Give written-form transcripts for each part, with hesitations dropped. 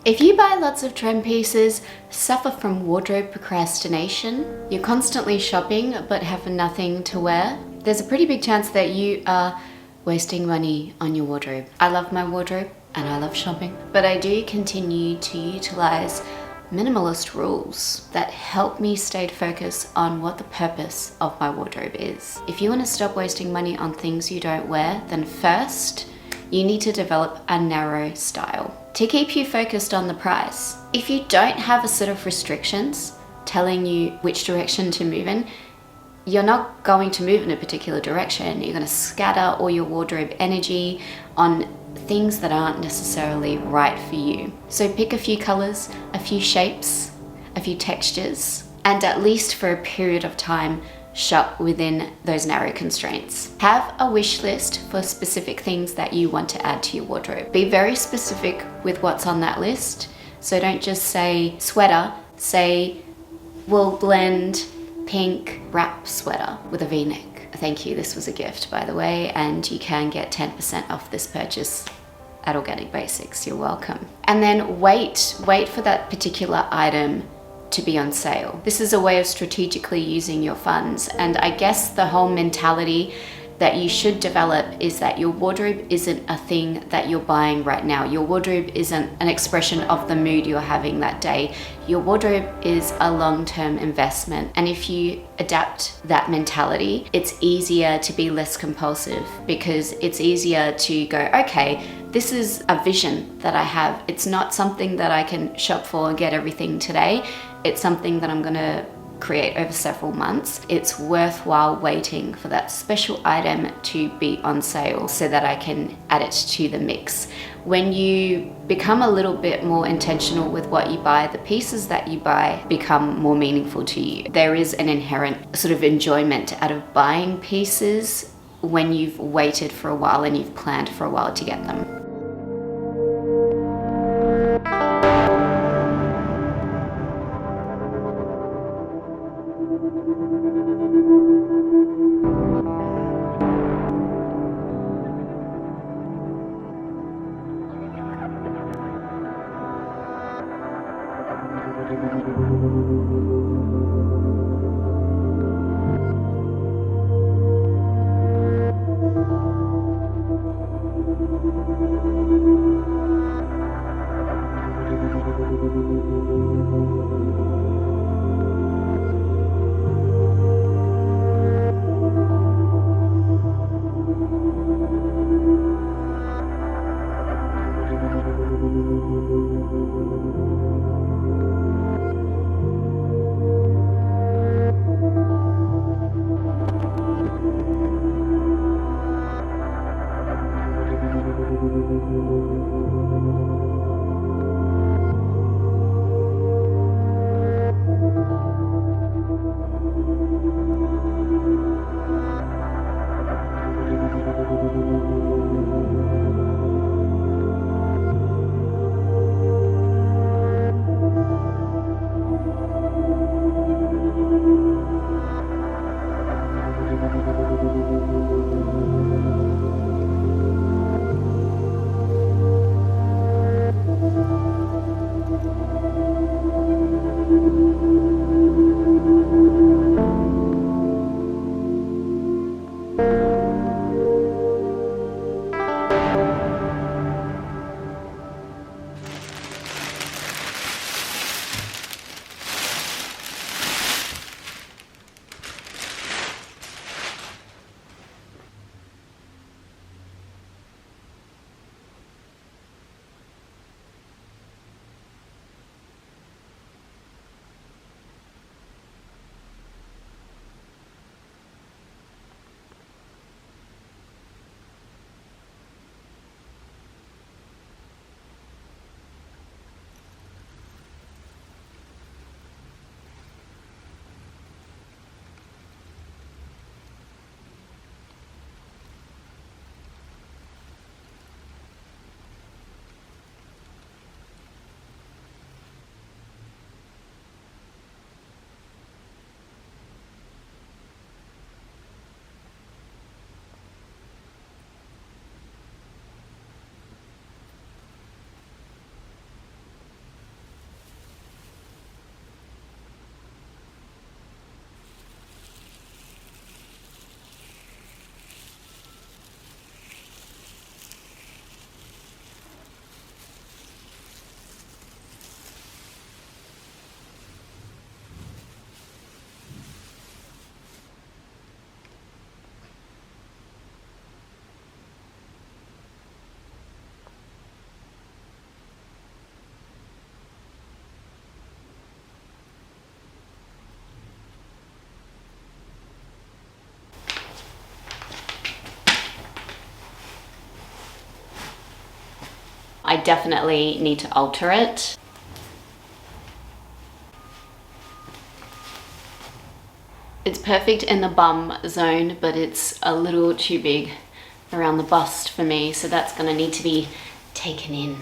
If you buy lots of trend pieces, suffer from wardrobe procrastination, you're constantly shopping but have nothing to wear, there's a pretty big chance that you are wasting money on your wardrobe. I love my wardrobe and I love shopping, but I do continue to utilize minimalist rules that help me stay focused on what the purpose of my wardrobe is. If you want to stop wasting money on things you don't wear, then first, you need to develop a narrow style to keep you focused on the prize. If you don't have a set of restrictions telling you which direction to move in, you're not going to move in a particular direction. You're going to scatter all your wardrobe energy on things that aren't necessarily right for you. So pick a few colors, a few shapes, a few textures, and at least for a period of time, shop within those narrow constraints. Have a wish list for specific things that you want to add to your wardrobe. Be very specific with what's on that list. So don't just say sweater, say we'll blend pink wrap sweater with a v-neck. Thank you, this was a gift by the way, and you can get 10% off this purchase at Organic Basics. You're welcome. And then wait for that particular item to be on sale. This is a way of strategically using your funds, and I guess the whole mentality that you should develop is that your wardrobe isn't a thing that you're buying right now. Your wardrobe isn't an expression of the mood you're having that day. Your wardrobe is a long-term investment, and if you adapt that mentality, it's easier to be less compulsive, because it's easier to go, okay, this is a vision that I have. It's not something that I can shop for and get everything today. It's something that I'm gonna create over several months. It's worthwhile waiting for that special item to be on sale so that I can add it to the mix. When you become a little bit more intentional with what you buy, the pieces that you buy become more meaningful to you. There is an inherent sort of enjoyment out of buying pieces when you've waited for a while and you've planned for a while to get them. definitely need to alter it. It's perfect in the bum zone, but it's a little too big around the bust for me, so that's gonna need to be taken in.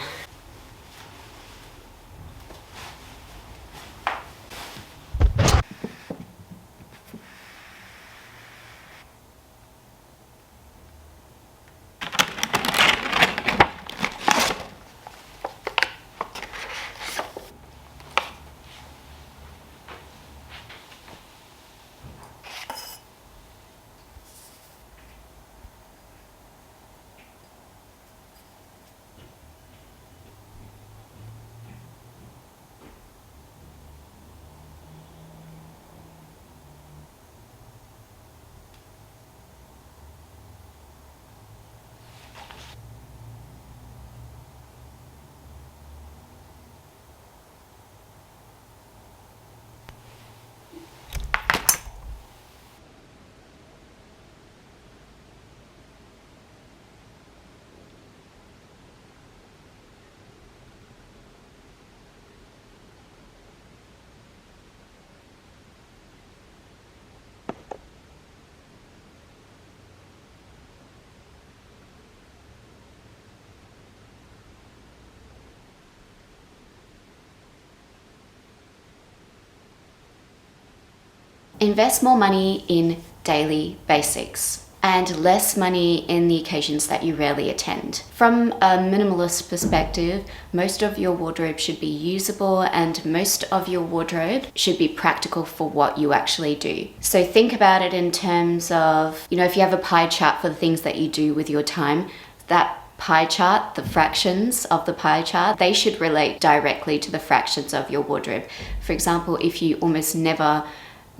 Invest more money in daily basics and less money in the occasions that you rarely attend. From a minimalist perspective, most of your wardrobe should be usable and most of your wardrobe should be practical for what you actually do. So think about it in terms of, if you have a pie chart for the things that you do with your time, that pie chart, the fractions of the pie chart, they should relate directly to the fractions of your wardrobe. For example, if you almost never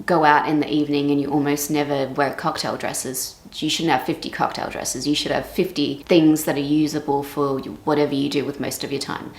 go out in the evening and you almost never wear cocktail dresses, you shouldn't have 50 cocktail dresses. You should have 50 things that are usable for whatever you do with most of your time.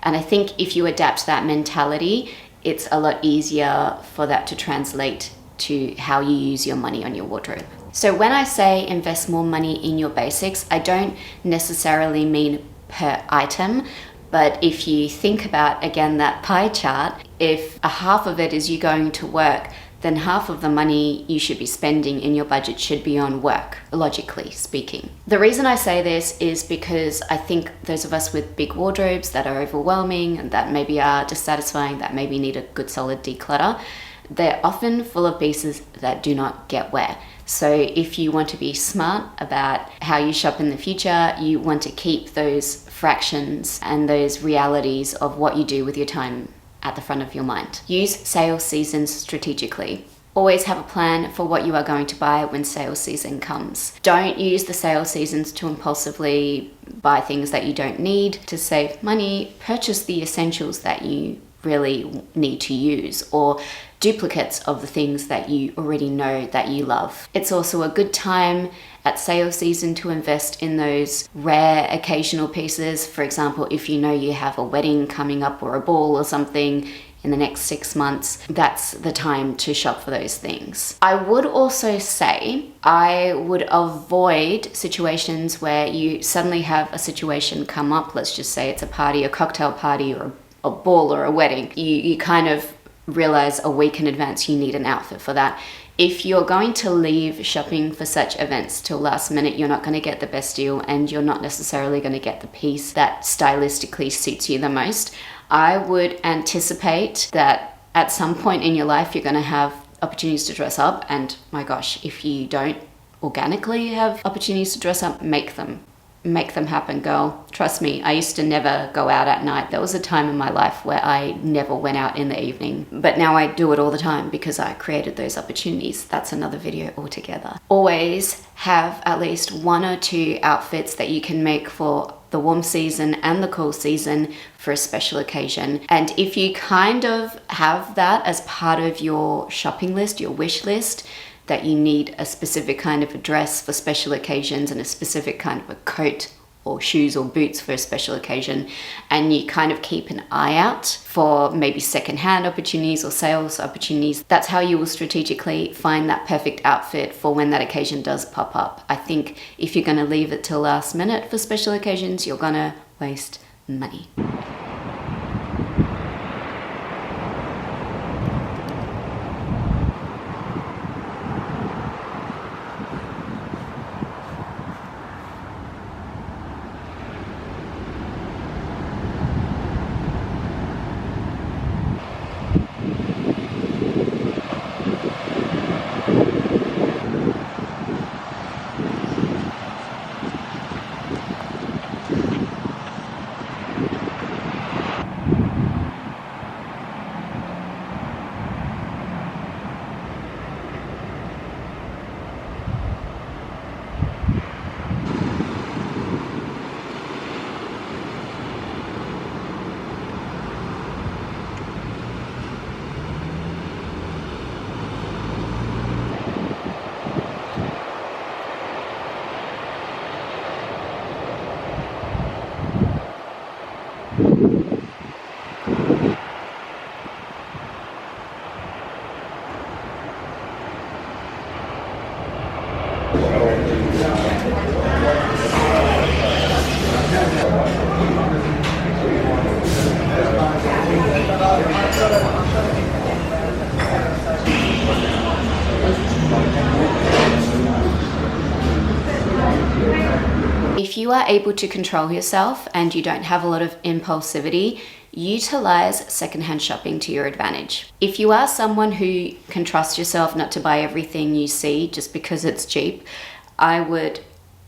And I think if you adapt that mentality, it's a lot easier for that to translate to how you use your money on your wardrobe. So when I say invest more money in your basics, I don't necessarily mean per item. But if you think about, again, that pie chart, if a half of it is you going to work, then half of the money you should be spending in your budget should be on work, logically speaking. The reason I say this is because I think those of us with big wardrobes that are overwhelming and that maybe are dissatisfying, that maybe need a good solid declutter, they're often full of pieces that do not get wear. So if you want to be smart about how you shop in the future, you want to keep those fractions and those realities of what you do with your time at the front of your mind. Use sale seasons strategically. Always have a plan for what you are going to buy when sale season comes. Don't use the sale seasons to impulsively buy things that you don't need. To save money, purchase the essentials that you really need to use, or duplicates of the things that you already know that you love. It's also a good time at sale season to invest in those rare occasional pieces. For example, if you know you have a wedding coming up or a ball or something in the next 6 months, that's the time to shop for those things. I would also say I would avoid situations where you suddenly have a situation come up. Let's just say it's a party, a cocktail party, or a ball or a wedding. You kind of realize a week in advance you need an outfit for that. If you're going to leave shopping for such events till last minute, you're not going to get the best deal and you're not necessarily going to get the piece that stylistically suits you the most. I would anticipate that at some point in your life you're going to have opportunities to dress up, and my gosh, if you don't organically have opportunities to dress up, make them happen, girl. Trust me, I used to never go out at night. There was a time in my life where I never went out in the evening, but now I do it all the time because I created those opportunities. That's another video altogether. Always have at least 1 or 2 outfits that you can make for the warm season and the cool season for a special occasion. And if you kind of have that as part of your shopping list, your wish list, that you need a specific kind of a dress for special occasions and a specific kind of a coat or shoes or boots for a special occasion, and you kind of keep an eye out for maybe secondhand opportunities or sales opportunities, that's how you will strategically find that perfect outfit for when that occasion does pop up. I think if you're going to leave it till last minute for special occasions, you're going to waste money. If you are able to control yourself and you don't have a lot of impulsivity, utilize secondhand shopping to your advantage. If you are someone who can trust yourself not to buy everything you see just because it's cheap, I would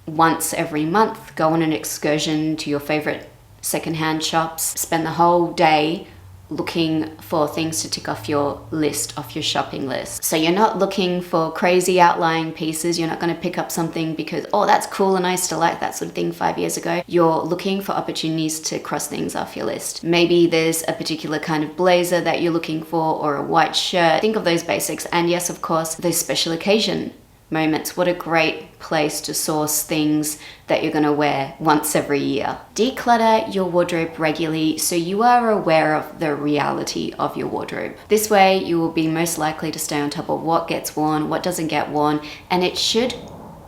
once every month go on an excursion to your favorite secondhand shops, spend the whole day looking for things to tick off your list, off your shopping list. So you're not looking for crazy outlying pieces. You're not going to pick up something because, oh, that's cool and I used to like that sort of thing 5 years ago. You're looking for opportunities to cross things off your list. Maybe there's a particular kind of blazer that you're looking for or a white shirt. Think of those basics. And yes, of course, those special occasion moments. What a great place to source things that you're going to wear once every year. Declutter your wardrobe regularly so you are aware of the reality of your wardrobe. This way you will be most likely to stay on top of what gets worn, what doesn't get worn, and it should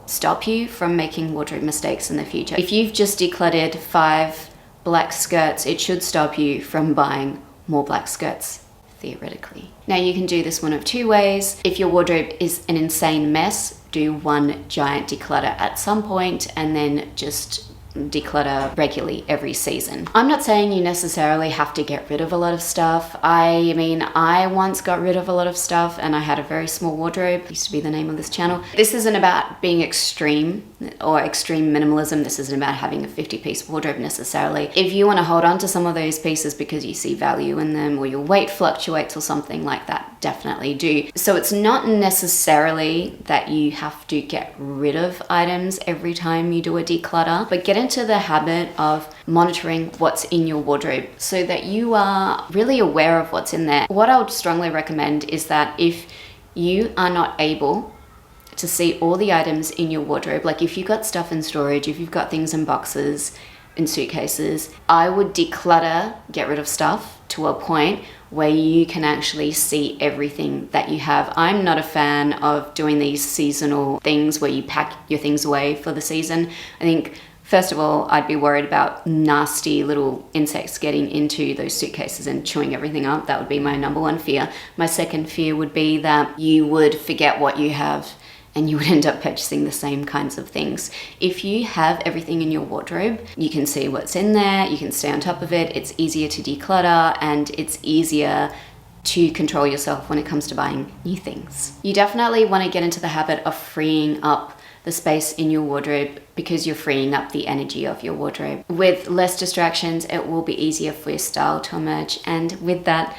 stop you from making wardrobe mistakes in the future. If you've just decluttered 5 black skirts, it should stop you from buying more black skirts. Theoretically. Now you can do this one of 2 ways. If your wardrobe is an insane mess, do one giant declutter at some point and then just declutter regularly every season. I'm not saying you necessarily have to get rid of a lot of stuff. I mean, I once got rid of a lot of stuff and I had a very small wardrobe. Used to be the name of this channel. This isn't about being extreme or extreme minimalism. This isn't about having a 50-piece wardrobe necessarily. If you want to hold on to some of those pieces because you see value in them or your weight fluctuates or something like that, definitely do. So it's not necessarily that you have to get rid of items every time you do a declutter, but get into the habit of monitoring what's in your wardrobe so that you are really aware of what's in there. What I would strongly recommend is that if you are not able to see all the items in your wardrobe, like if you've got stuff in storage, if you've got things in boxes, in suitcases, I would declutter, get rid of stuff to a point where you can actually see everything that you have. I'm not a fan of doing these seasonal things where you pack your things away for the season. I think first of all, I'd be worried about nasty little insects getting into those suitcases and chewing everything up. That would be my number 1 fear. My second fear would be that you would forget what you have and you would end up purchasing the same kinds of things. If you have everything in your wardrobe, you can see what's in there, you can stay on top of it, it's easier to declutter, and it's easier to control yourself when it comes to buying new things. You definitely want to get into the habit of freeing up the space in your wardrobe because you're freeing up the energy of your wardrobe. With less distractions, it will be easier for your style to emerge. And with that,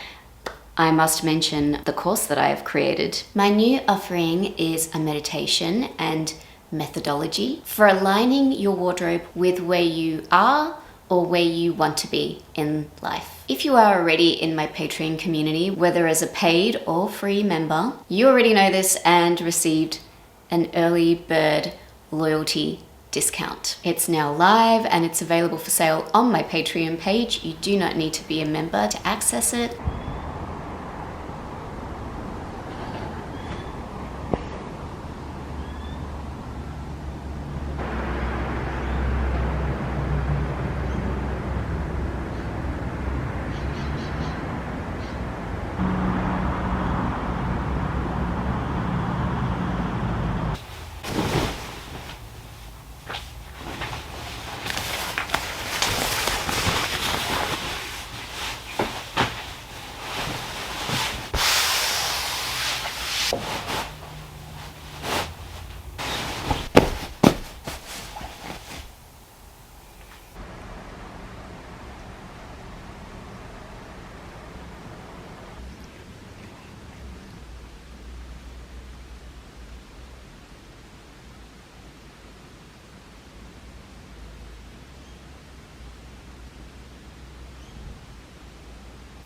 I must mention the course that I have created. My new offering is a meditation and methodology for aligning your wardrobe with where you are or where you want to be in life. If you are already in my Patreon community, whether as a paid or free member, you already know this and received an early bird loyalty discount. It's now live and it's available for sale on my Patreon page. You do not need to be a member to access it.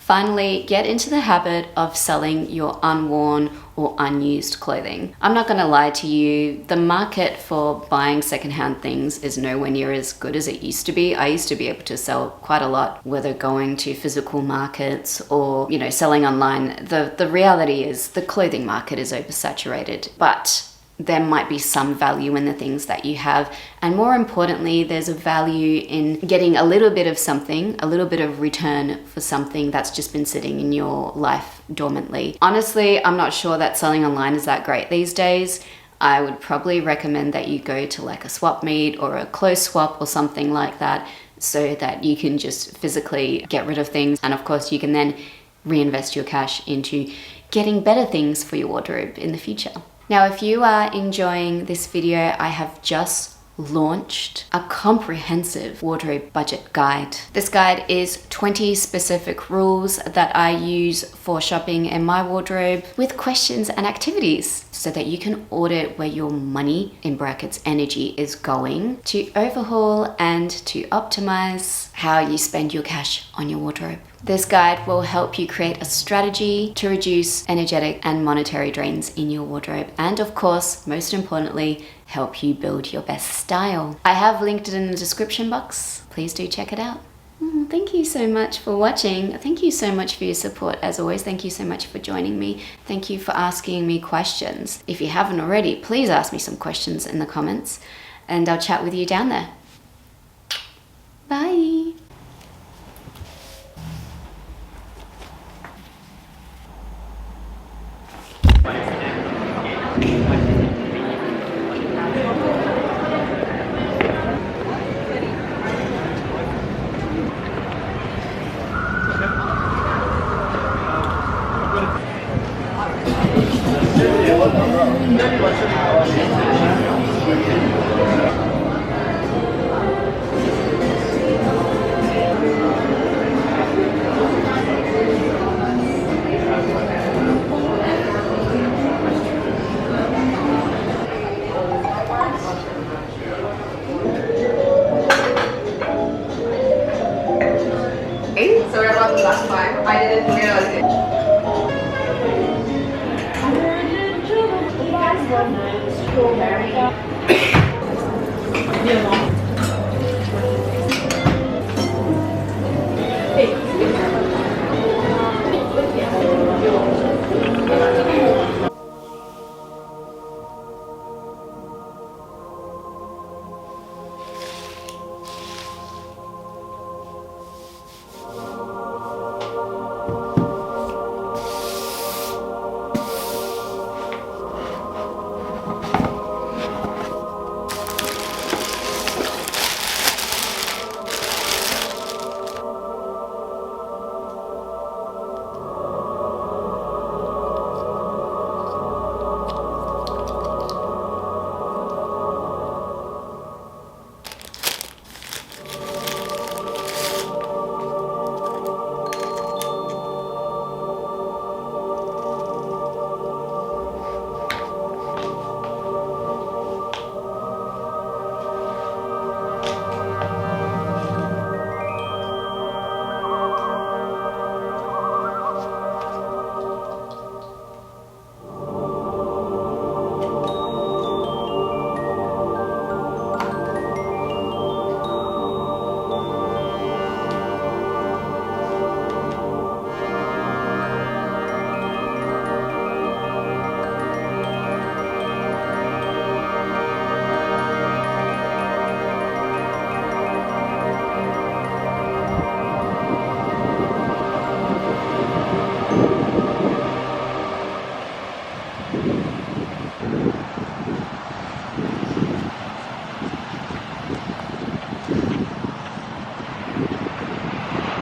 Finally, get into the habit of selling your unworn or unused clothing. I'm not gonna lie to you, the market for buying secondhand things is nowhere near as good as it used to be. I used to be able to sell quite a lot, whether going to physical markets or, selling online. The reality is the clothing market is oversaturated, but there might be some value in the things that you have. And more importantly, there's a value in getting a little bit of something, a little bit of return for something that's just been sitting in your life dormantly. Honestly, I'm not sure that selling online is that great these days. I would probably recommend that you go to like a swap meet or a close swap or something like that, so that you can just physically get rid of things. And of course, you can then reinvest your cash into getting better things for your wardrobe in the future. Now, if you are enjoying this video, I have just launched a comprehensive wardrobe budget guide. This guide is 20 specific rules that I use for shopping in my wardrobe, with questions and activities so that you can audit where your money, in brackets energy, is going, to overhaul and to optimize how you spend your cash on your wardrobe. This guide will help you create a strategy to reduce energetic and monetary drains in your wardrobe, and of course, most importantly, help you build your best style. I have linked it in the description box. Please do check it out. Thank you so much for watching. Thank you so much for your support. As always, thank you so much for joining me. Thank you for asking me questions. If you haven't already, please ask me some questions in the comments, and I'll chat with you down there. Bye. So we're about the last time. I didn't realize it. Strawberry.